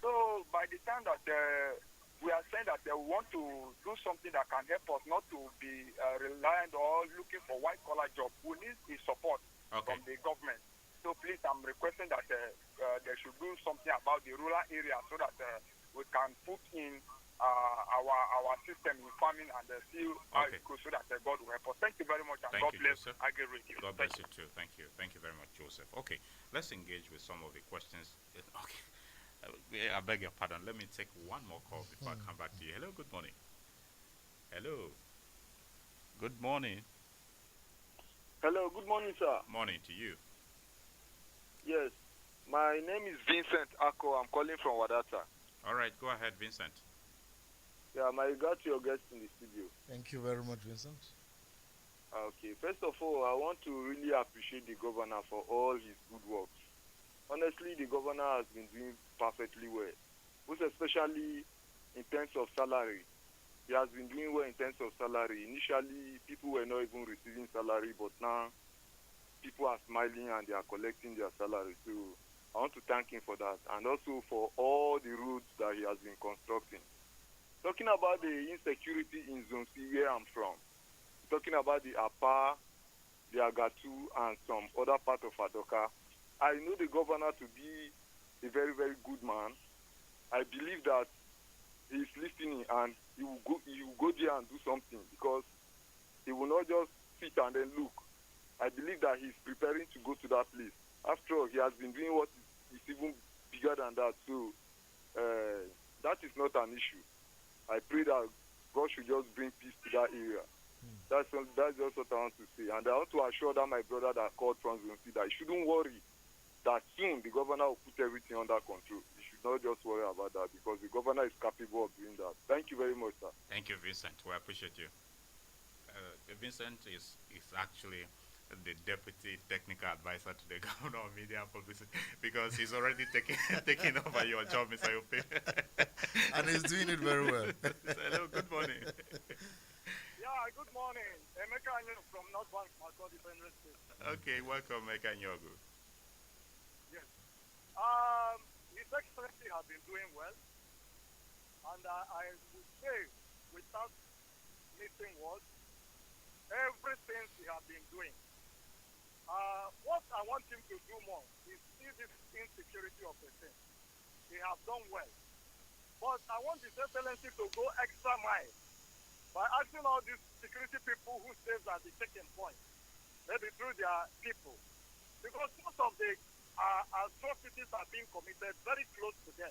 So by the time that we are saying that they want to do something that can help us not to be reliant or looking for white collar job, we need the support Okay. from the government. So please, I'm requesting that they should do something about the rural area so that we can put in our system in farming and see how Okay. it goes so that God will help us. Thank you very much and Thank God you, bless Joseph. Agri Radio. God Thank bless you. you too. Thank you. Thank you very much, Joseph. Okay, let's engage with some of the questions. Okay. I beg your pardon. Let me take one more call before I come back to you. Hello, good morning. Hello. Good morning. Hello, good morning, sir. Morning to you. Yes, my name is Vincent Ako. I'm calling from Wadata. All right, go ahead, Vincent. Yeah, my regard to your guest in the studio. Thank you very much, Vincent. Okay, first of all, I want to really appreciate the governor for all his good works. Honestly, the governor has been doing perfectly well, most especially in terms of salary. He has been doing well in terms of salary. Initially, people were not even receiving salary, but now people are smiling and they are collecting their salary. So I want to thank him for that, and also for all the roads that he has been constructing. Talking about the insecurity in Zone C where I'm from, talking about the Apa, the Agatu, and some other part of Adoka, I know the governor to be a very, very good man. I believe that he is listening and he will go there and do something, because he will not just sit and then look. I believe that he's preparing to go to that place. After all, he has been doing what is even bigger than that. So that is not an issue. I pray that God should just bring peace to that area. That's just what I want to say. And I want to assure that my brother that called from Zone C that he shouldn't worry that soon the governor will put everything under control. He should not just worry about that, because the governor is capable of doing that. Thank you very much, sir. Thank you, Vincent. We appreciate you. Vincent is actually the deputy technical advisor to the governor of media and publicity, because he's already taking over your job, Mr. Yope. And he's doing it very well. Hello, good morning. Yeah, good morning. Emeka Anyo from North Bank, Makurdi, Benue State. Okay, welcome, Meka Nyogu. Yes. His Excellency has been doing well, and I would say, without missing words, everything he has been doing. What I want him to do more is see this insecurity of the thing. He has done well, but I want His Excellency to go extra mile by asking all these security people who stays at the checking point, maybe through their people, because most of the atrocities are being committed very close to them.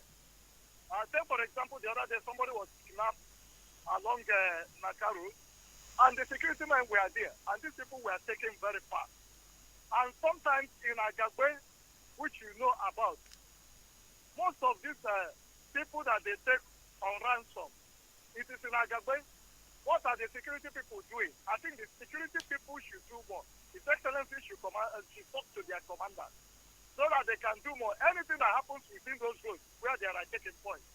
Then, for example, the other day somebody was kidnapped along Nakaru, and the security men were there, and these people were taken very fast. And sometimes in Agagbe, which you know about, most of these people that they take on ransom, it is in Agagbe. What are the security people doing? I think the security people should do more. His Excellency should talk to their commanders so that they can do more. Anything that happens within those roads where there are taking points,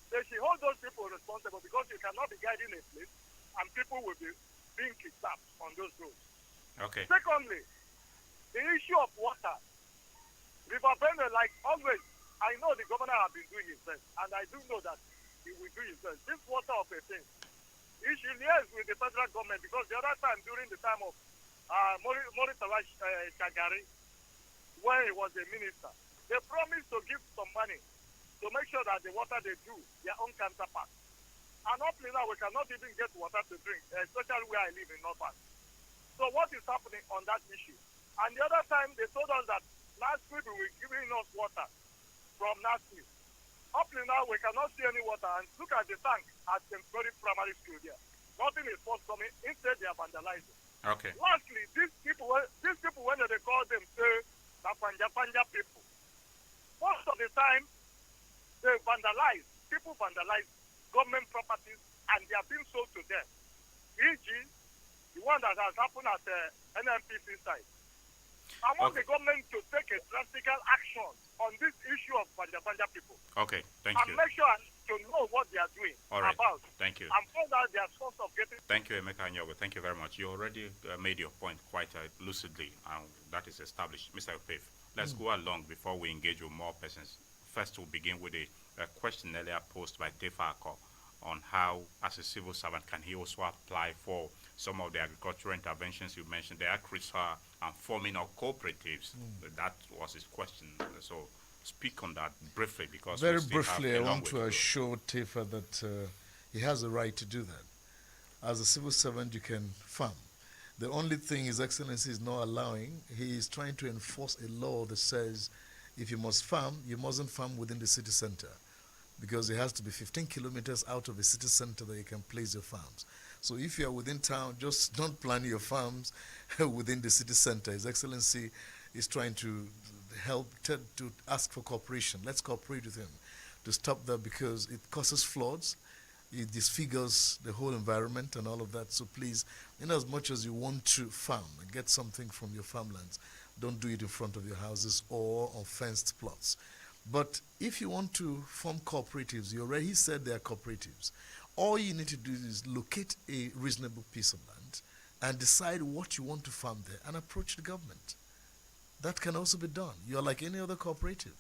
they should hold those people responsible, because you cannot be guiding a place and people will be being kidnapped on those roads. Okay. Secondly, the issue of water. River Benue, like always, I know the governor has been doing his best, and I do know that he will do his best. This water of a thing, he should liaise with the federal government, because the other time, during the time of Moritala Chagari, when he was a minister, they promised to give some money to make sure that the water they do, their own counterpart. And up till now, we cannot even get water to drink, especially where I live in North Bank. So what is happening on that issue? And the other time, they told us that last week we were giving us water from last week. Up till now, we cannot see any water. And look at the tank at the very primary school there. Nothing is forthcoming. Instead, they are vandalizing. Okay. Lastly, these people, when they call them, say, the Panja people, most of the time, they vandalize. People vandalize government properties, and they are being sold to them. E.g., the one that has happened at the NMPC side. I want the government to take a drastic action on this issue of Banja people. Okay, thank you. And make sure to know what they are doing about. Thank you. And find out their source of getting. Thank you, Emeka Nyogo. Thank you very much. You already made your point quite lucidly, and that is established. Mr. Opef, let's go along before we engage with more persons. First, we'll begin with the a question earlier posed by Tefako on how, as a civil servant, can he also apply for some of the agricultural interventions you mentioned, the agriculture and forming of cooperatives. That was his question. So speak on that briefly, because we Very still have briefly, I a long want way to to go. assure Tifa that he has a right to do that. As a civil servant, you can farm. The only thing His Excellency is not allowing, he is trying to enforce a law that says if you must farm, you mustn't farm within the city center, because it has to be 15 kilometers out of the city center that you can place your farms. So if you are within town, just don't plan your farms within the city center. His Excellency is trying to help to ask for cooperation. Let's cooperate with him to stop that, because it causes floods. It disfigures the whole environment and all of that. So please, in as much as you want to farm and get something from your farmlands, don't do it in front of your houses or on fenced plots. But if you want to form cooperatives, you already said they are cooperatives. All you need to do is locate a reasonable piece of land and decide what you want to farm there and approach the government. That can also be done. You're like any other cooperative.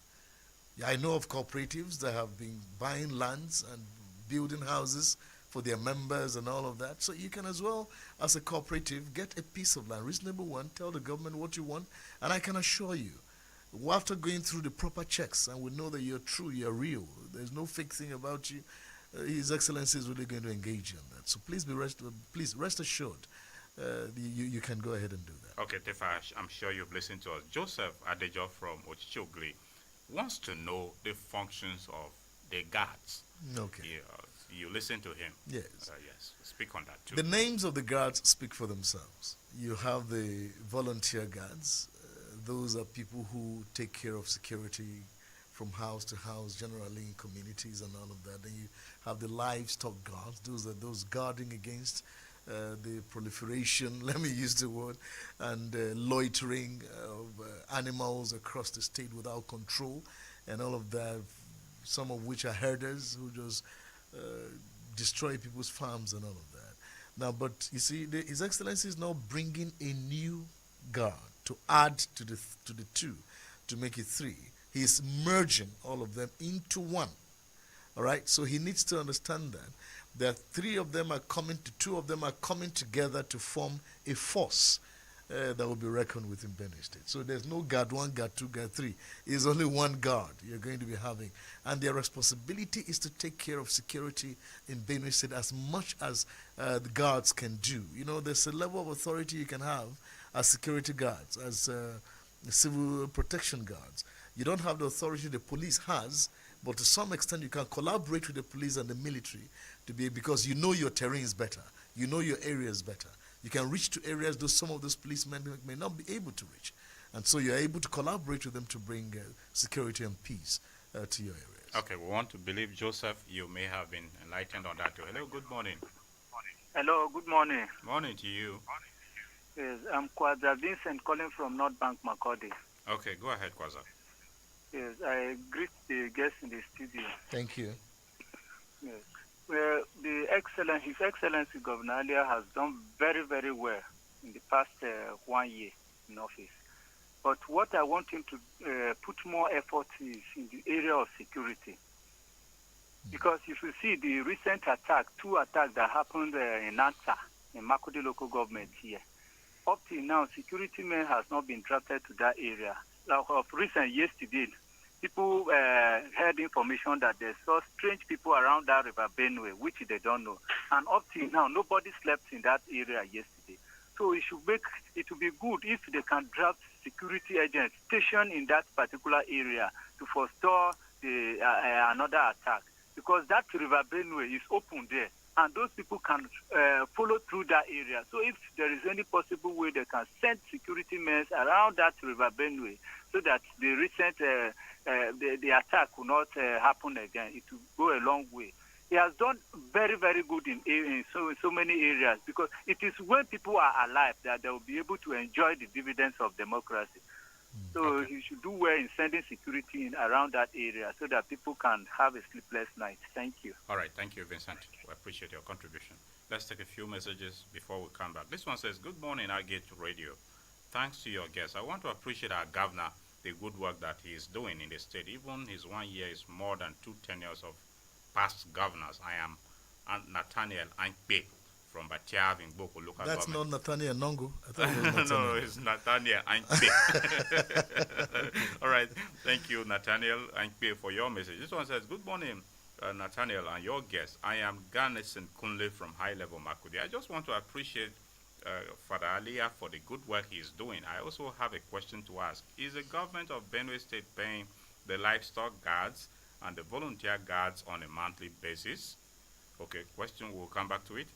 I know of cooperatives that have been buying lands and building houses for their members and all of that. So you can as well, as a cooperative, get a piece of land, reasonable one, tell the government what you want, and I can assure you, after going through the proper checks and we know that you're true, you're real, there's no fake thing about you, His Excellency is really going to engage you on that. So please rest assured, you can go ahead and do that. Okay, Tefa, I'm sure you've listened to us. Joseph Adejo from Ochichogli wants to know the functions of the guards. Okay. You listen to him. Yes. Yes. Speak on that too. The names of the guards speak for themselves. You have the volunteer guards. Those are people who take care of security from house to house, generally in communities and all of that. Then you have the livestock guards. Those are those guarding against the proliferation, let me use the word, and loitering of animals across the state without control and all of that, some of which are herders who just destroy people's farms and all of that. Now, but you see, His Excellency is now bringing a new guard to add to the two, to make it three. He is merging all of them into one. All right, so he needs to understand that three of them are coming to, two of them are coming together to form a force that will be reckoned with in Benue State. So there's no guard one, guard two, guard three. It's only one guard you're going to be having. And their responsibility is to take care of security in Benue State as much as the guards can do. You know, there's a level of authority you can have as security guards, as civil protection guards. You don't have the authority the police has, but to some extent you can collaborate with the police and the military because you know your terrain is better. You know your area is better. You can reach to areas though some of those policemen may not be able to reach. And so you're able to collaborate with them to bring security and peace to your areas. Okay, we want to believe, Joseph, you may have been enlightened on that too. Hello, good morning. Hello, good morning. Morning to you. Yes, I'm Kwaza Vincent calling from North Bank, Makurdi. Okay, go ahead, Kwaza. Yes, I greet the guests in the studio. Thank you. Yes. Well, His Excellency Governor Alia has done very, very well in the past 1 year in office. But what I want him to put more effort is in the area of security. Because if you see the recent two attacks that happened in Antsa, in Makurdi local government here, up till now, security men has not been drafted to that area. Like of recent, yesterday, people heard information that they saw strange people around that river Benue, which they don't know. And up till now, nobody slept in that area yesterday. So it would be good if they can draft security agents stationed in that particular area to forestall another attack. Because that river Benue is open there, and those people can follow through that area. So if there is any possible way they can send security men around that river Benue so that the recent the attack will not happen again, it will go a long way. He has done very, very good in so many areas, because it is when people are alive that they will be able to enjoy the dividends of democracy. So he should do well in sending security in around that area so that people can have a sleepless night. Thank you. All right, thank you, Vincent. We appreciate your contribution. Let's take a few messages before we come back. This one says, good morning, I get to radio. Thanks to your guests. I want to appreciate our governor, the good work that he is doing in the state. Even his 1 year is more than 2 tenures of past governors. I am Nathaniel Ankpe from Batiav in Boko local That's government. not Nathaniel Nongo. I thought it was Nathaniel. No, it's Nathaniel Ankpe. All right. Thank you, Nathaniel Ankpe, for your message. This one says, good morning, Nathaniel, and your guest. I am Garnison Kunle from High Level Makurdi. I just want to appreciate Father Aliyah for the good work he is doing. I also have a question to ask. Is the government of Benue State paying the livestock guards and the volunteer guards on a monthly basis? Okay, question, we'll come back to it.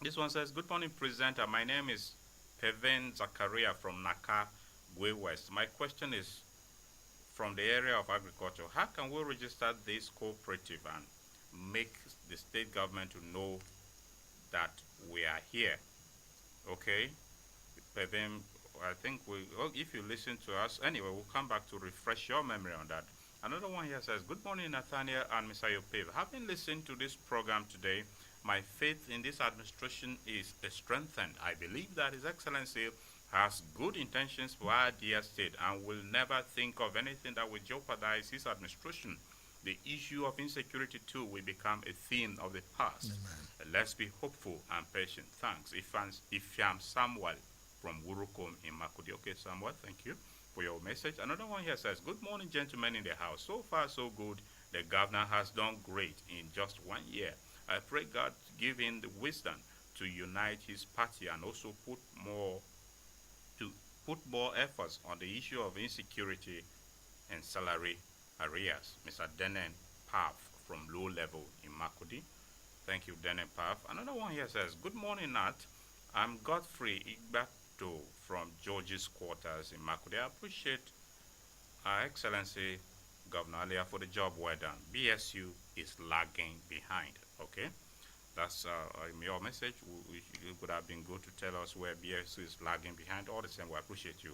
This one says, good morning, presenter. My name is Peven Zakaria from Naka, Gwe West. My question is from the area of agriculture. How can we register this cooperative and make the state government to know that we are here? Okay, Peven, I think if you listen to us, anyway, we'll come back to refresh your memory on that. Another one here says, good morning, Nathaniel and Mr. Yopev. Having listened to this program today, my faith in this administration is strengthened. I believe that His Excellency has good intentions for our dear state and will never think of anything that will jeopardize his administration. The issue of insecurity too will become a theme of the past. Amen. Let's be hopeful and patient. Thanks. Ifyam Samuel from Wurukom in Makurdi. Okay, Samuel, thank you for your message. Another one here says, good morning, gentlemen in the house. So far, so good. The governor has done great in just 1 year. I pray God give him the wisdom to unite his party and also put more efforts on the issue of insecurity and salary arrears. Mr. Denen Pav from Low Level in Makurdi. Thank you, Denen Pav. Another one here says, good morning, Nat. I'm Godfrey Igbato from George's quarters in Makurdi. I appreciate Our Excellency Governor Alia for the job well done. BSU is lagging behind. Okay, that's your message. It would have been good to tell us where BSU is lagging behind. All the same, we appreciate you.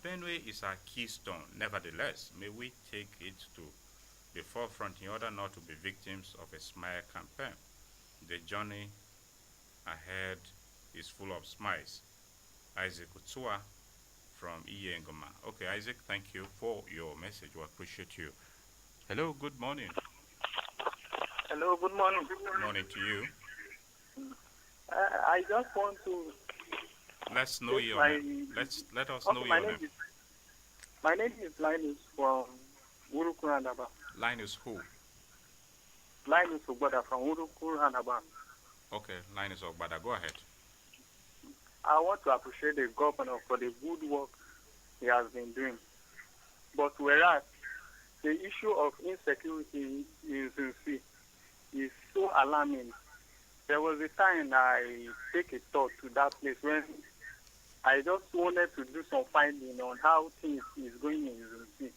Benue is our keystone. Nevertheless, may we take it to the forefront in order not to be victims of a smear campaign. The journey ahead is full of smiles. Isaac Utsua from Iye Ngoma. Okay, Isaac, thank you for your message. We appreciate you. Hello, good morning. Hello, good morning. Good morning to you. I just want to. Let's know your name. Let us know your name. My name is Linus from Urukurandaba. Linus who? Linus Ogbada from Urukurandaba. Okay, Linus Ogbada, go ahead. I want to appreciate the governor for the good work he has been doing. But whereas the issue of insecurity in Zinsi is so alarming, there was a time I take a thought to that place when I just wanted to do some finding on how things is going in Zinsi.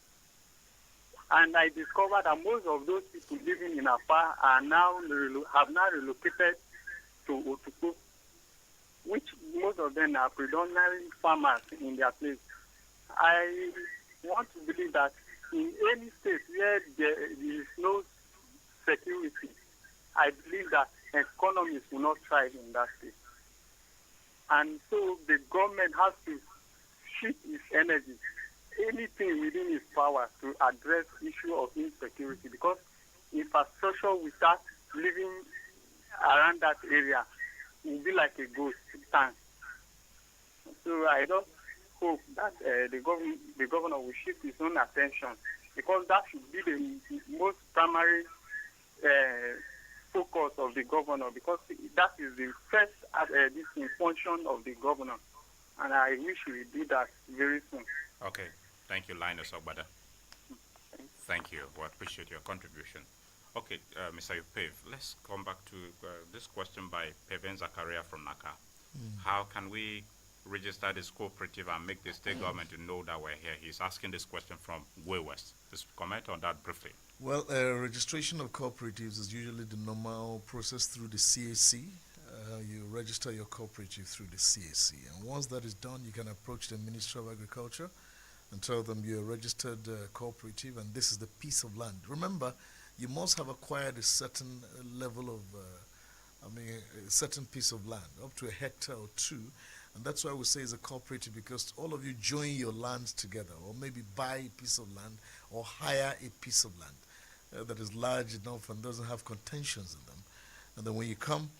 And I discovered that most of those people living in Afar are now have now relocated to Otuko, which most of them are predominantly farmers in their place. I want to believe that in any state where there is no security, I believe that economies will not thrive in that state. And so the government has to shift its energy, anything within its power to address the issue of insecurity, because infrastructure will start living around that area will be like a ghost town. So I just hope that the governor will shift his own attention, because that should be the most primary focus of the governor, because that is the first function of the governor, and I wish he will do that very soon. Okay, thank you, Linus Ogbada. Thank you. We appreciate your contribution. Okay, Mr. Yopev, let's come back to this question by Peven Zakaria from Naka. How can we register this cooperative and make the state government to know that we're here? He's asking this question from Gwe West. Just comment on that briefly. Well, registration of cooperatives is usually the normal process through the CAC. You register your cooperative through the CAC. And once that is done, you can approach the Ministry of Agriculture and tell them you're a registered cooperative and this is the piece of land. Remember, you must have acquired a certain level of, a certain piece of land, up to a hectare or two. And that's why we say it's a cooperative, because all of you join your lands together, or maybe buy a piece of land or hire a piece of land that is large enough and doesn't have contentions in them. And then when you come,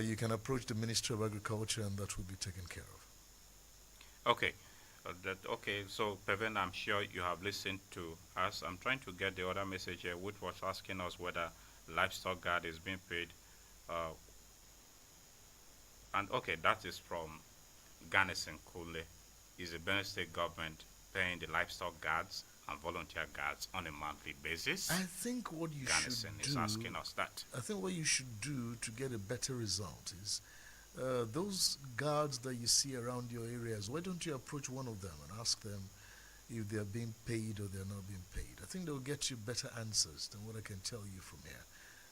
you can approach the Ministry of Agriculture and that will be taken care of. Okay. Okay, so Peven, I'm sure you have listened to us. I'm trying to get the other message here, which was asking us whether livestock guard is being paid. And okay, that is from Garnison Kule. Is the Benue State government paying the livestock guards and volunteer guards on a monthly basis? I think what you Garnison should do, is asking us that. I think what you should do to get a better result is those guards that you see around your areas, why don't you approach one of them and ask them if they are being paid or they're not being paid? I think they'll get you better answers than what I can tell you from here.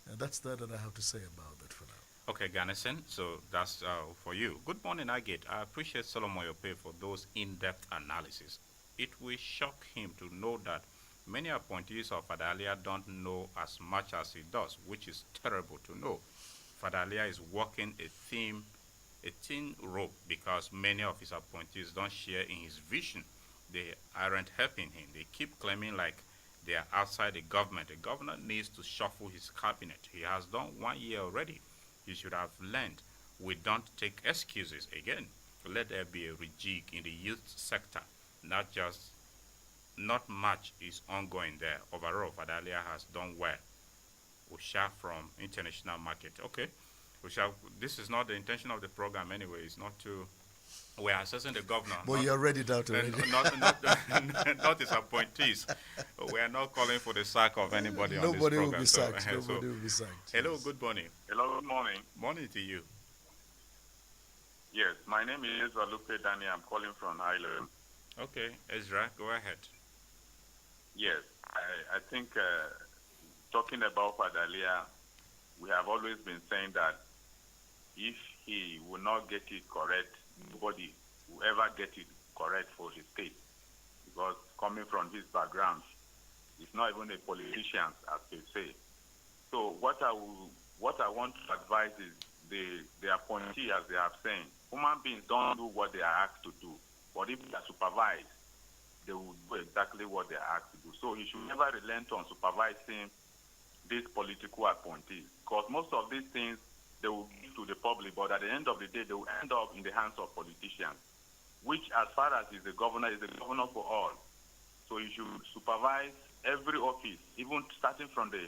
And that's that I have to say about that for now. Okay, Garnison, so that's for you. Good morning, Agate. I appreciate Solomon Yope for those in-depth analysis. It will shock him to know that many appointees of Fadalia don't know as much as he does, which is terrible to know. Fadalia is walking a thin rope because many of his appointees don't share in his vision. They aren't helping him. They keep claiming like they are outside the government. The governor needs to shuffle his cabinet. He has done 1 year already. He should have learned. We don't take excuses again. Let there be a rejig in the youth sector. Not much is ongoing there. Overall, Fadalia has done well. Usha from international market. Okay. Usha, this is not the intention of the program anyway. It's not to, we are assessing the governor. But you're ready out already. Not his appointees. We are not calling for the sack of anybody on this program. Nobody will be sacked. Nobody will be sacked. Hello, good morning. Hello, good morning. Morning to you. Yes, my name is Lupe Dani. I'm calling from Highland. Okay, Ezra, go ahead. Yes, I think talking about Fadalia, we have always been saying that if he will not get it correct, nobody will ever get it correct for his state. Because coming from his background, he's not even a politician, as they say. So what I want to advise is the appointee, as they have saying, human beings don't do what they are asked to do. But if they are supervised, they will do exactly what they are asked to do. So he should never relent on supervising these political appointees. Because most of these things, they will give to the public, but at the end of the day, they will end up in the hands of politicians, which, as far as is the governor for all. So he should supervise every office, even starting from the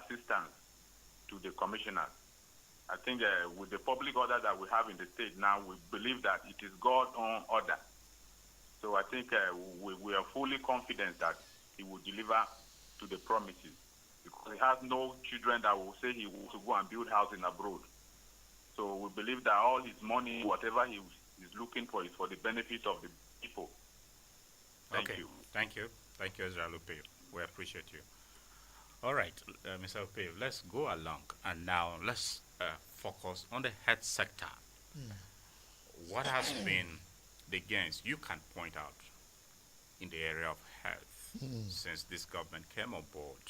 assistants to the commissioners. I think with the public order that we have in the state now, we believe that it is God's own order. So I think we are fully confident that he will deliver to the promises, because he has no children that will say he wants to go and build house in abroad. So we believe that all his money, whatever he is looking for, is for the benefit of the people. Thank you. Thank you, Ezra Lupe. We appreciate you. All right, Mr. Lupe, let's go along. And now let's focus on the health sector. What has been the gains you can point out in the area of health since this government came on board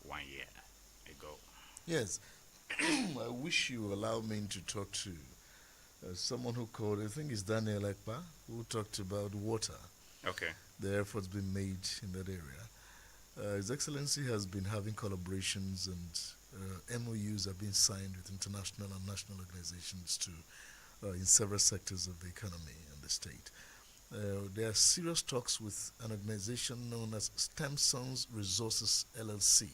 1 year ago? Yes. I wish you allow me to talk to someone who called, I think it's Daniel Ekpa, who talked about water. Okay. The efforts being made in that area. His Excellency has been having collaborations and MOUs have been signed with international and national organizations in several sectors of the economy and the state. There are serious talks with an organization known as Stem Sons Resources LLC.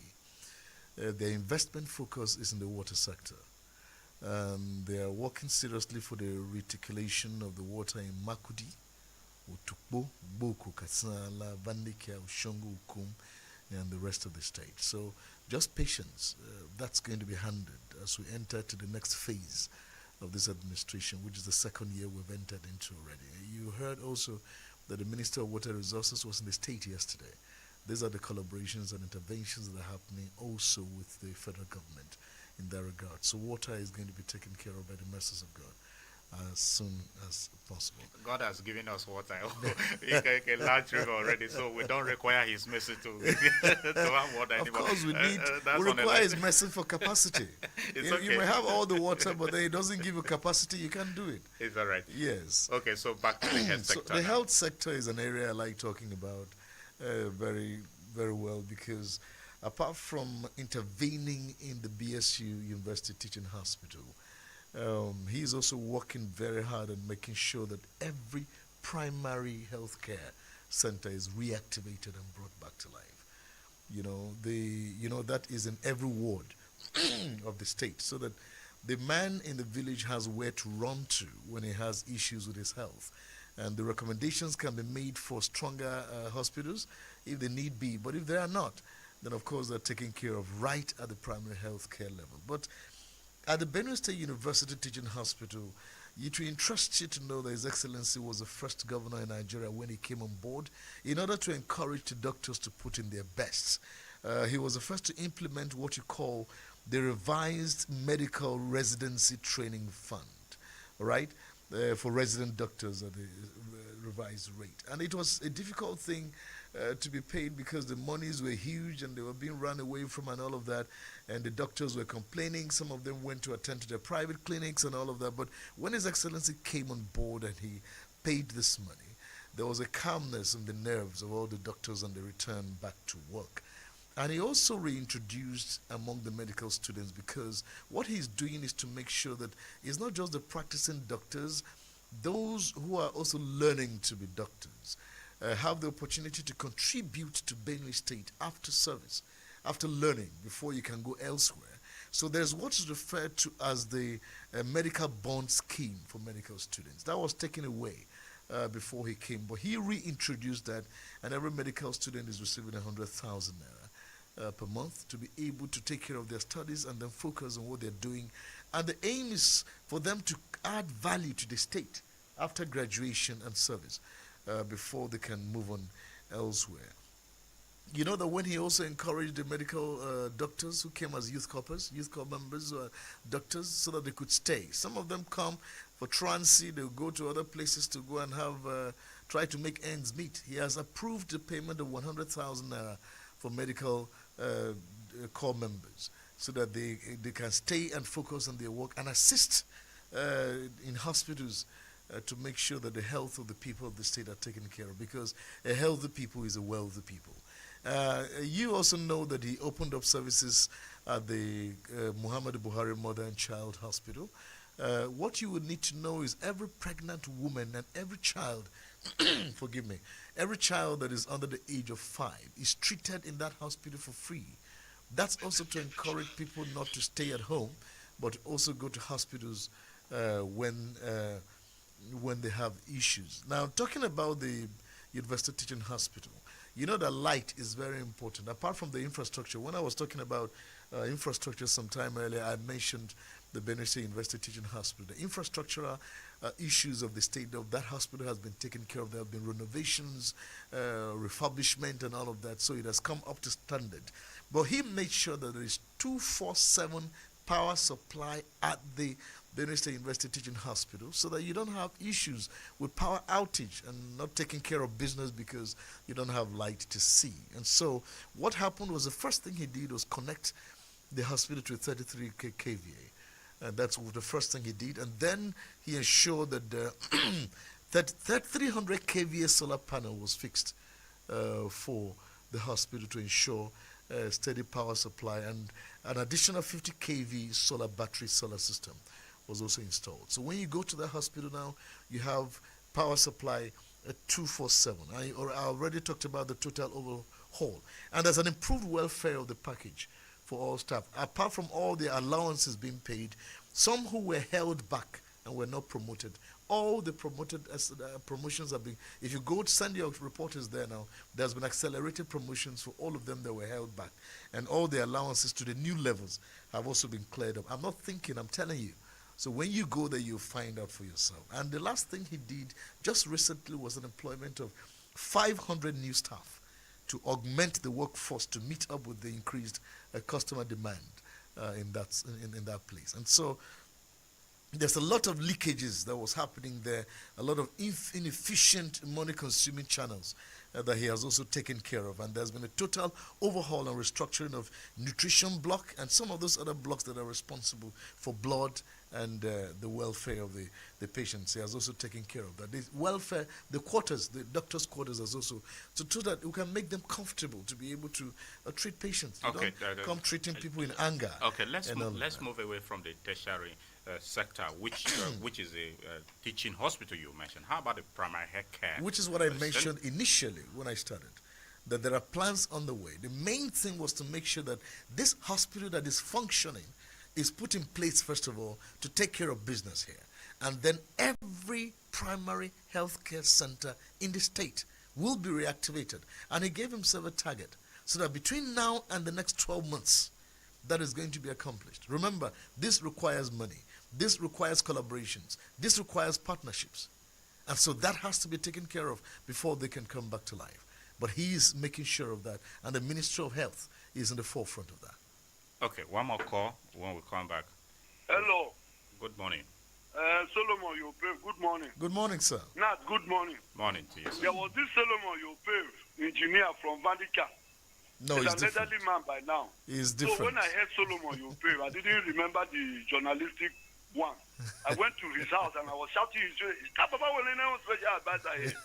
Their investment focus is in the water sector. They are working seriously for the reticulation of the water in Makurdi, Utukbo, Boko, Katsala, Vandikia, Ushongo, Ukum, and the rest of the state. So just patience. That's going to be handled as we enter to the next phase of this administration, which is the second year we've entered into already. You heard also that the Minister of Water Resources was in the state yesterday. These are the collaborations and interventions that are happening also with the federal government in that regard. So water is going to be taken care of by the mercies of God. as soon as possible. God has given us water, a large river already, so we don't require His mercy to to have water Of anymore. course, we That's on a require His mercy for capacity. It's You okay. may have all the water, but then it doesn't give you capacity. You can't do it. It's all right. Yes. Okay, so back to the health So sector. the now. health sector is an area I like talking about very, very well because apart from intervening in the BSU University Teaching Hospital, he's also working very hard on making sure that every primary health care center is reactivated and brought back to life. That is in every ward of the state, so that the man in the village has where to run to when he has issues with his health. And the recommendations can be made for stronger hospitals if they need be. But if they are not, then of course they're taken care of right at the primary health care level. But at the Benue State University Teaching Hospital, it will interest you to know that His Excellency was the first governor in Nigeria when he came on board in order to encourage the doctors to put in their best. He was the first to implement what you call the revised medical residency training fund, all right, for resident doctors at the revised rate. And it was a difficult thing to be paid because the monies were huge and they were being run away from and all of that. And the doctors were complaining. Some of them went to attend to their private clinics and all of that. But when His Excellency came on board and he paid this money, there was a calmness in the nerves of all the doctors and they returned back to work. And he also reintroduced among the medical students, because what he's doing is to make sure that it's not just the practicing doctors, those who are also learning to be doctors have the opportunity to contribute to Benue State after service, after learning, before you can go elsewhere. So there's what's referred to as the medical bond scheme for medical students. That was taken away before he came, but he reintroduced that, and every medical student is receiving 100,000 naira. Per month to be able to take care of their studies and then focus on what they're doing. And the aim is for them to add value to the state after graduation and service before they can move on elsewhere. You know that when he also encouraged the medical doctors who came as youth corps members, doctors, so that they could stay. Some of them come for transit, they'll go to other places to go and have try to make ends meet. He has approved the payment of 100,000 naira for medical corps members, so that they can stay and focus on their work and assist in hospitals to make sure that the health of the people of the state are taken care of, because a healthy people is a wealthy people. You also know that he opened up services at the Muhammad Buhari Mother and Child Hospital. What you would need to know is every pregnant woman and every child, forgive me, every child that is under the age of 5 is treated in that hospital for free. That's also to encourage people not to stay at home, but also go to hospitals when they have issues. Now, talking about the University Teaching Hospital, you know that light is very important. Apart from the infrastructure, when I was talking about infrastructure some time earlier, I mentioned the Benue State University Teaching Hospital. The infrastructural issues of the state of that hospital has been taken care of. There have been renovations, refurbishment, and all of that, so it has come up to standard. But he made sure that there is 24/7 power supply at the Benue State University Teaching Hospital, so that you don't have issues with power outage and not taking care of business because you don't have light to see. And so what happened was the first thing he did was connect the hospital to a 33 kVA. And that's the first thing he did. And then he ensured that that 300 kVA solar panel was fixed for the hospital to ensure steady power supply, and an additional 50 kV solar battery solar system was also installed. So when you go to the hospital now, you have power supply 24/7. I already talked about the total overhaul, and there's an improved welfare of the package for all staff. Apart from all the allowances being paid, some who were held back and were not promoted, all the promotions have been, if you go to send your reporters there now, there's been accelerated promotions for all of them that were held back, and all the allowances to the new levels have also been cleared up. I'm not thinking, I'm telling you. So when you go there, you'll find out for yourself. And the last thing he did just recently was an employment of 500 new staff to augment the workforce to meet up with the increased customer demand in that place. And so there's a lot of leakages that was happening there, a lot of inefficient money-consuming channels that he has also taken care of. And there's been a total overhaul and restructuring of nutrition block and some of those other blocks that are responsible for blood and the welfare of the patients. He has also taken care of that. The welfare, the quarters, the doctor's quarters is also, so that we can make them comfortable to be able to treat patients. You don't come treating people in anger. Okay, let's move away from the tertiary sector, which is a teaching hospital you mentioned. How about the primary health care? Which is what I mentioned initially when I started, that there are plans on the way. The main thing was to make sure that this hospital that is functioning is put in place, first of all, to take care of business here. And then every primary health care center in the state will be reactivated. And he gave himself a target so that between now and the next 12 months, that is going to be accomplished. Remember, this requires money. This requires collaborations. This requires partnerships. And so that has to be taken care of before they can come back to life. But he is making sure of that, and the Ministry of Health is in the forefront of that. Okay, one more call when we come back. Hello. Good morning. Solomon Yope, good morning. Good morning, sir. Nat, good morning. Morning to you, sir. There was this Solomon Yope, engineer from Vandika. No, he's he's an different. elderly man by now. He's different. So when I heard Solomon Yope, I didn't remember the journalistic one. I went to his house and I was shouting his name. Special advisor here.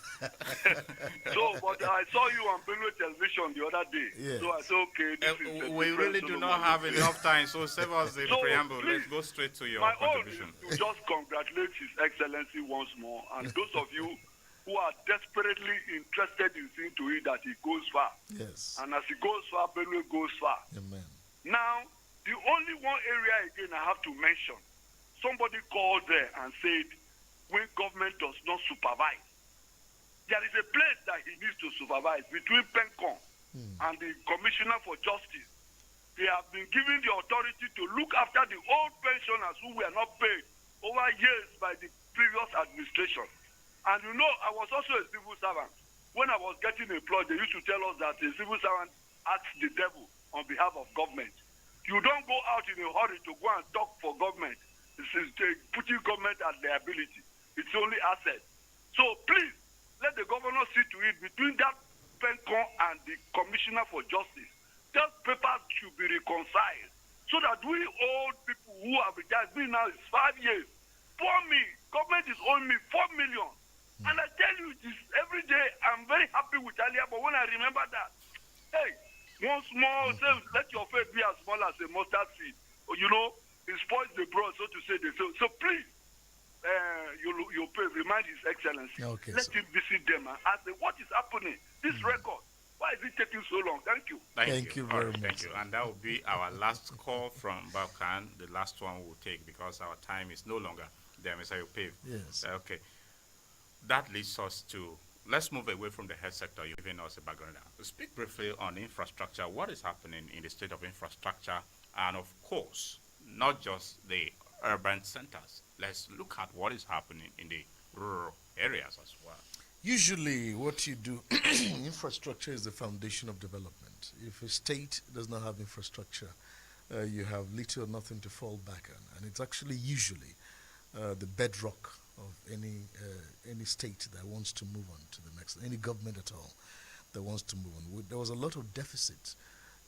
So, but I saw you on Benue television the other day. Yes. So I said, okay, this is we really do not have enough time, so save us the preamble. Please, let's go straight to your my contribution. own is to just congratulate His Excellency once more, and those of you who are desperately interested in seeing to it that he goes far. Yes. And as he goes far, Benue goes far. Amen. Now, the only one area again I have to mention, somebody called there and said, when government does not supervise, there is a place that he needs to supervise between PENCON and the Commissioner for Justice. They have been given the authority to look after the old pensioners who were not paid over years by the previous administration. And you know, I was also a civil servant. When I was getting employed, they used to tell us that a civil servant asks the devil on behalf of government. You don't go out in a hurry to go and talk for government. This is putting government at liability. It's only asset. So please, let the governor see to it between that PENCON and the Commissioner for Justice. Those papers should be reconciled so that we old people who have retired, me now is 5 years, for me, government is owing me 4 million. And I tell you this every day, I'm very happy with Alia, but when I remember that, hey, one small, let your faith be as small as a mustard seed. You know, it spoils the broad, so to say. So please, you remind His Excellency. Okay, let him visit them and ask them, what is happening? This record, why is it taking so long? Thank you. Thank you very much. Thank you. And that will be our last call from Balkan. The last one we'll take because our time is no longer there, Mr. Yope. Yes. Okay. That leads us to, let's move away from the health sector. You're giving us a background now. Speak briefly on infrastructure. What is happening in the state of infrastructure? And of course, not just the urban centers. Let's look at what is happening in the rural areas as well. Usually what you do, infrastructure is the foundation of development. If a state does not have infrastructure, you have little or nothing to fall back on. And it's actually usually the bedrock of any state that wants to move on to the next, any government at all that wants to move on. There was a lot of deficit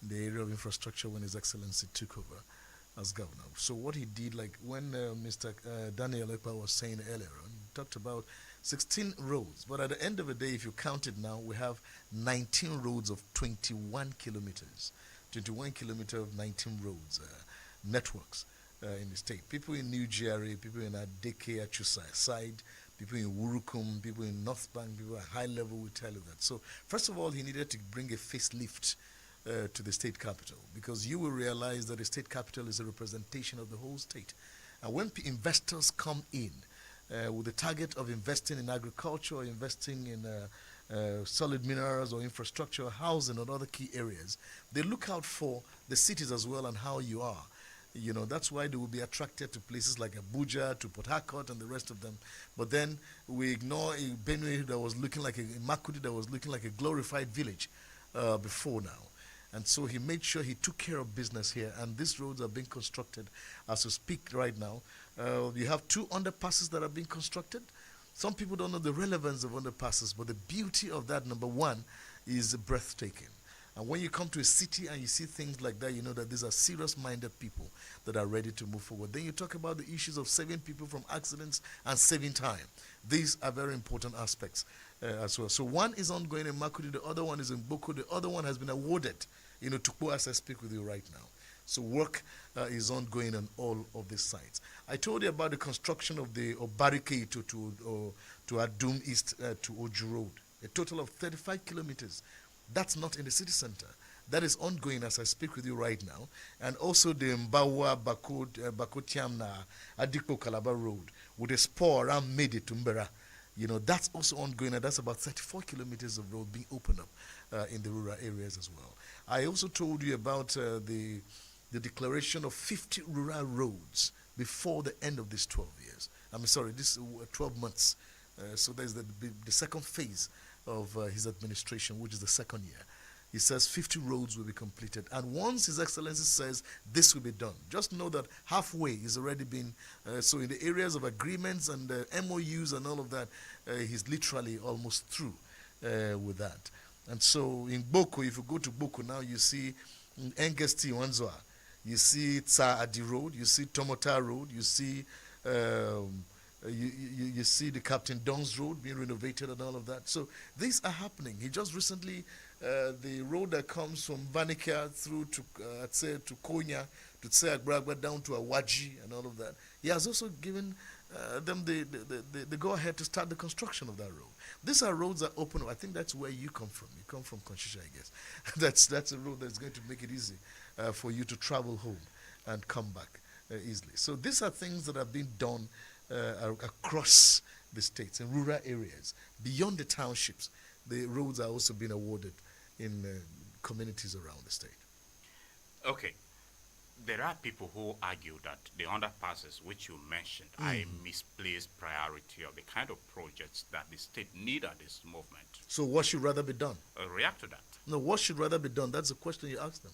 in the area of infrastructure when His Excellency took over as governor. So what he did, like when Mr. Daniel Ekpa was saying earlier on, he talked about 16 roads. But at the end of the day, if you count it now, we have 19 roads of 21 kilometers. 21 kilometers of 19 roads, networks. In the state. People in New GRA, people in Adeke, Achusa side, people in Wurukum, people in North Bank, people at high level will tell you that. So first of all, he needed to bring a facelift to the state capital, because you will realize that the state capital is a representation of the whole state. And when investors come in with the target of investing in agriculture, or investing in solid minerals or infrastructure, housing, or other key areas, they look out for the cities as well and how you are. You know, that's why they will be attracted to places like Abuja, to Port Harcourt, and the rest of them. But then we ignore a Benue that was looking like a Makurdi that was looking like a glorified village before now. And so he made sure he took care of business here. And these roads are being constructed as we speak right now. You have 2 underpasses that are being constructed. Some people don't know the relevance of underpasses, but the beauty of that, number one, is breathtaking. And when you come to a city and you see things like that, you know that these are serious-minded people that are ready to move forward. Then you talk about the issues of saving people from accidents and saving time. These are very important aspects as well. So one is ongoing in Makurdi, the other one is in Boko, the other one has been awarded, to Tukpo as I speak with you right now. So work is ongoing on all of these sites. I told you about the construction of the barricade to Adum East to Oju Road, a total of 35 kilometers. That's not in the city center. That is ongoing as I speak with you right now. And also the Mbawa Bakotiamna Adikpo Calabar Road with a spur around Mede to Mbera. That's also ongoing, and that's about 34 kilometers of road being opened up in the rural areas as well. I also told you about the declaration of 50 rural roads before the end of these 12 years. This 12 months. So there's the second phase of his administration, which is the second year. He says 50 roads will be completed. And once His Excellency says this will be done, just know that halfway is already been, so in the areas of agreements and MOUs and all of that, he's literally almost through with that. And so in Boko, if you go to Boko now, you see Engesti Wanzwa, you see Tsa Adi Road, you see Tomota Road, you see you see the Captain Don's Road being renovated and all of that. So these are happening. He just recently, the road that comes from Vanika through to, to Konya, to Tseagragba down to Awaji and all of that. He has also given them the go-ahead to start the construction of that road. These are roads that open up. I think that's where you come from. You come from Konshisha, I guess. That's a road that's going to make it easy for you to travel home and come back easily. So these are things that have been done across the states, in rural areas, beyond the townships. The roads are also being awarded in communities around the state. Okay. There are people who argue that the underpasses, which you mentioned, are a misplaced priority of the kind of projects that the state need at this movement. So what should rather be done? React to that. No, what should rather be done? That's the question you ask them.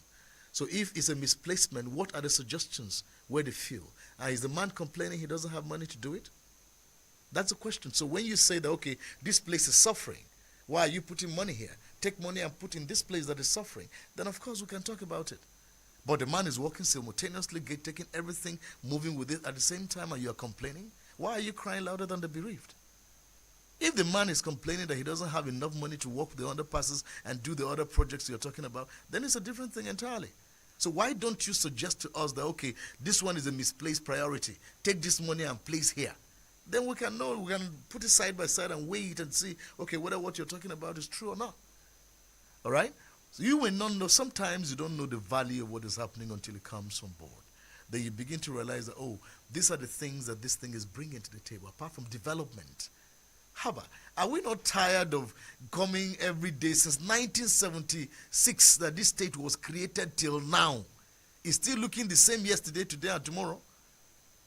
So if it's a misplacement, what are the suggestions where they feel? Is the man complaining he doesn't have money to do it? That's the question. So when you say that, okay, this place is suffering, why are you putting money here? Take money and put in this place that is suffering. Then, of course, we can talk about it. But the man is working simultaneously, taking everything, moving with it at the same time, and you are complaining? Why are you crying louder than the bereaved? If the man is complaining that he doesn't have enough money to work the underpasses and do the other projects you're talking about, then it's a different thing entirely. So why don't you suggest to us that, okay, this one is a misplaced priority. Take this money and place here. Then we can know, we can put it side by side and weigh it and see, okay, whether what you're talking about is true or not. All right? So you will not know, sometimes you don't know the value of what is happening until it comes on board. Then you begin to realize that, oh, these are the things that this thing is bringing to the table, apart from development. Haba, are we not tired of coming every day since 1976 that this state was created till now? It's still looking the same yesterday, today, and tomorrow.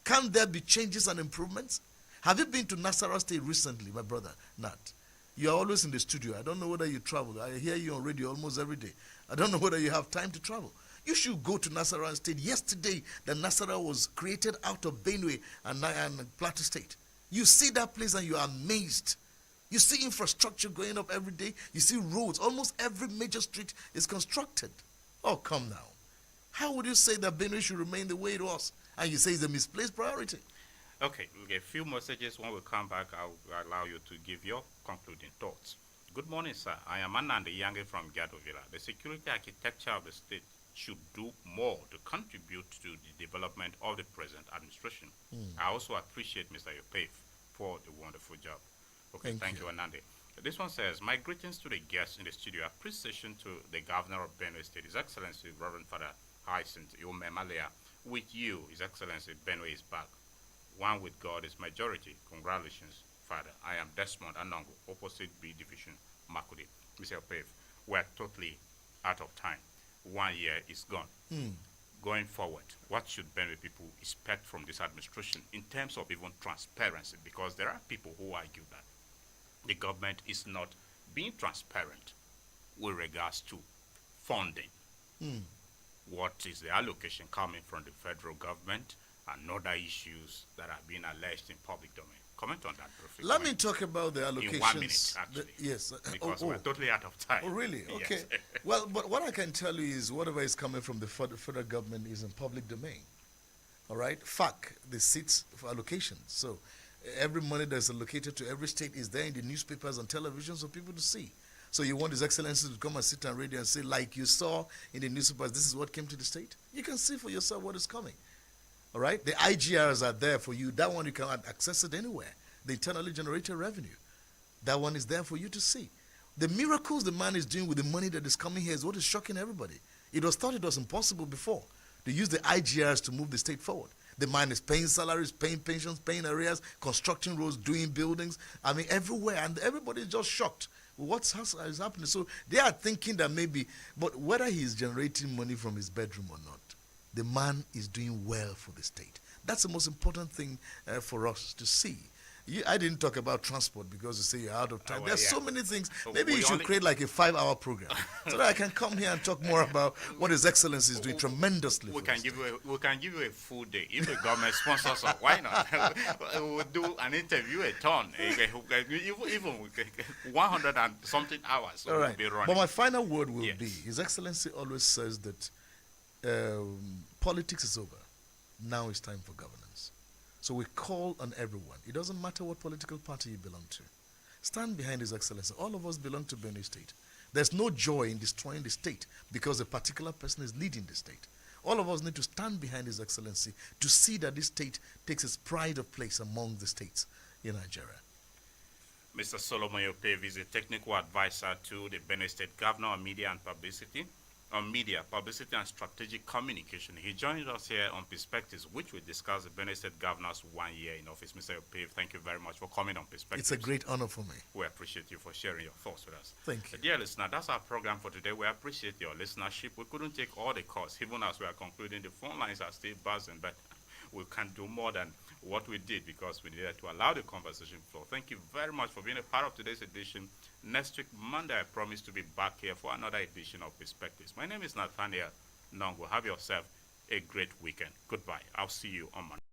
Can't there be changes and improvements? Have you been to Nasarawa State recently, my brother? Nat. You are always in the studio. I don't know whether you travel. I hear you on radio almost every day. I don't know whether you have time to travel. You should go to Nasarawa State. Yesterday, the Nasarawa was created out of Benue and Plateau State. You see that place and you are amazed. You see infrastructure going up every day. You see roads. Almost every major street is constructed. Oh, come now. How would you say that Benue should remain the way it was? And you say it's a misplaced priority. Okay, we'll get a few messages. When we come back, I'll allow you to give your concluding thoughts. Good morning, sir. I am Ananda Yange from Gado Villa. The security architecture of the state should do more to contribute to the development of the present administration. I also appreciate Mr. Yopef for the wonderful job. Okay, thank you, Anande. This one says, my greetings to the guests in the studio. Appreciation to the governor of Benue State, His Excellency Reverend Father Hyacinth Iumemalea. With you, His Excellency, Benue is back. One with God is majority. Congratulations, Father. I am Desmond Anongo, opposite B Division, Makurdi. Mr. Yopef, we're totally out of time. 1 year is gone. Going forward, what should Benue people expect from this administration in terms of even transparency? Because there are people who argue that the government is not being transparent with regards to funding. What is the allocation coming from the federal government and other issues that are being alleged in public domain. Comment on that briefly. Let me talk about the allocations. In 1 minute, actually. Yes. Because we're totally out of time. Oh, really? Okay. Yes. Well, but what I can tell you is whatever is coming from the federal government is in public domain. All right? FAC, the seats for allocations. So every money that's allocated to every state is there in the newspapers and televisions for people to see. So you want His Excellency to come and sit on radio and say, like you saw in the newspapers, this is what came to the state? You can see for yourself what is coming. All right? The IGRs are there for you. That one you can access it anywhere. The internally generated revenue. That one is there for you to see. The miracles the man is doing with the money that is coming here is what is shocking everybody. It was thought it was impossible before to use the IGRs to move the state forward. The man is paying salaries, paying pensions, paying arrears, constructing roads, doing buildings. I mean, everywhere. And everybody is just shocked. What is happening? So they are thinking that maybe, but whether he is generating money from his bedroom or not, the man is doing well for the state. That's the most important thing for us to see. I didn't talk about transport because you say you're out of time. There's so many things. Maybe you should create like a 5-hour program so that I can come here and talk more about what His Excellency is doing tremendously. We can give you a full day if the government sponsors us. Why not? We'll do an interview a ton. Even 100 and something hours. All right. We'll be running. But my final word will be: His Excellency always says that politics is over. Now it's time for governance. So we call on everyone. It doesn't matter what political party you belong to. Stand behind His Excellency. All of us belong to Benue State. There's no joy in destroying the state because a particular person is leading the state. All of us need to stand behind His Excellency to see that this state takes its pride of place among the states in Nigeria. Mr. Solomon Yopev is a technical advisor to the Benue State Governor on Media and Publicity. Publicity and Strategic Communication. He joins us here on Perspectives, which will discuss the Benue State Governor's 1 year in office. Mr. Yopev, thank you very much for coming on Perspectives. It's a great honor for me. We appreciate you for sharing your thoughts with us. Thank you. Dear listener, that's our program for today. We appreciate your listenership. We couldn't take all the calls, even as we are concluding. The phone lines are still buzzing, but we can't do more than what we did because we needed to allow the conversation flow. Thank you very much for being a part of today's edition. Next week, Monday, I promise to be back here for another edition of Perspectives. My name is Nathaniel Nongo. Have yourself a great weekend. Goodbye. I'll see you on Monday.